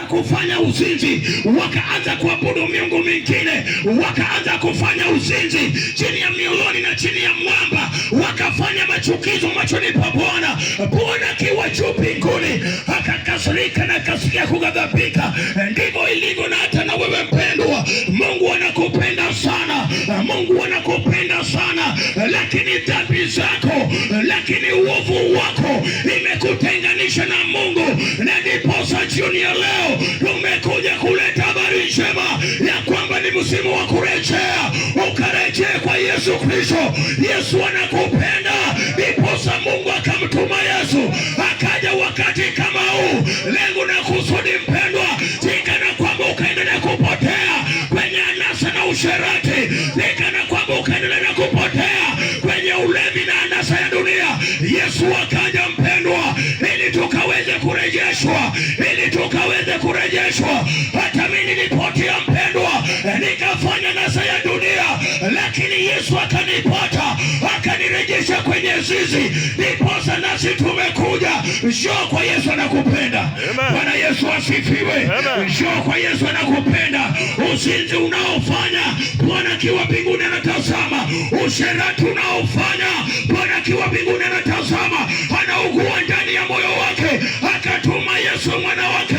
kufanya uzinzi, wakaanza kuabudu miungu mingine, wakaanza kufanya uzinzi chini ya mioloni na chini ya mwamba, wakafanya machukizo machoni pa Bwana. Bwana akiwa juu mbinguni akakasirika na akasikia kughadhabika. Ndivyo ilivyo na hata na wewe mpendwa. Mungu anakupenda sana, Mungu anakupenda sana, lakini dhambi zako, lakini uovu wako imekutenganisha na Mungu. Na ndiposa jioni ya leo tumekuja kuleta habari njema ya kwamba ni msimu wa kurejea. Ukarejea kwa Yesu Kristo. Yesu anakupenda, ndiposa Mungu akamtuma Yesu akaja wakati kama huu. Lengo na kusudi mpendwa, sikana kwamba ukaendelea kupotea kwenye anasa na usherati, sikana kwamba ukaendelea kupotea kwenye ulevi na anasa ya dunia. Yesu akaja mpendwa, ili tukaweze kurejeshwa, ili tukaweze kurejeshwa. Hata mimi nilipotea mpendwa, nikafanya nasa ya dunia, lakini Yesu akanipata, akanirejesha kwenye zizi. Ndiposa nasi tumekuja. Njoo kwa Yesu, anakupenda. Bwana Yesu asifiwe. Njoo kwa Yesu, anakupenda. Uzinzi unaofanya, Bwana akiwa mbinguni anatazama. Usherati unaofanya, Bwana akiwa mbinguni anatazama. Anaugua ndani ya moyo wake, akatuma Yesu mwana wake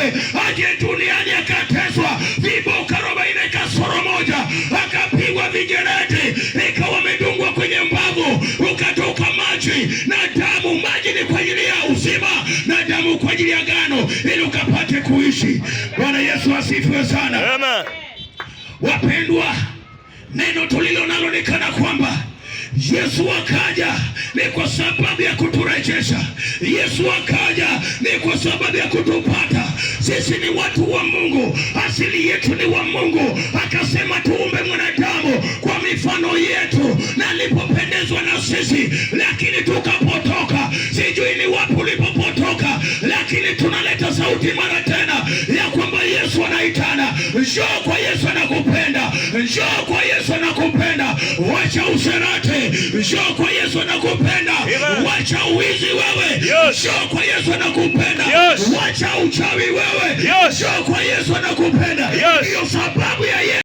aje duniani, akateswa viboko 40 kasoro moja, akapigwa vijereti, ikawa amedungwa kwenye mbavu, ukatoka maji na damu. Maji ni kwa ajili ya uzima na damu kwa ajili ya agano, ili ukapate kuishi. Bwana Yesu asifiwe sana. Amen. Wapendwa, neno tulilo nalo ni kana kwamba Yesu akaja ni kwa sababu ya kuturejesha. Yesu akaja ni kwa sababu ya kutupata. Sisi ni watu wa Mungu, asili yetu ni wa Mungu. Akasema tuumbe mwanadamu kwa mifano yetu, na alipopendezwa na sisi, lakini tukapotoka. Sijui ni wapi ulipopotoka, lakini tunaleta sauti mara tena ya kwamba Yesu anaitana. Njoo kwa Yesu, anakupenda. Njoo kwa Yesu, anakupenda. Wacha usherati. Njoo kwa Yesu, anakupenda. Wacha uizi wewe. Njoo kwa Yesu, anakupenda. Wacha uchawi wewe. Njoo kwa Yesu, anakupenda. Hiyo sababu ya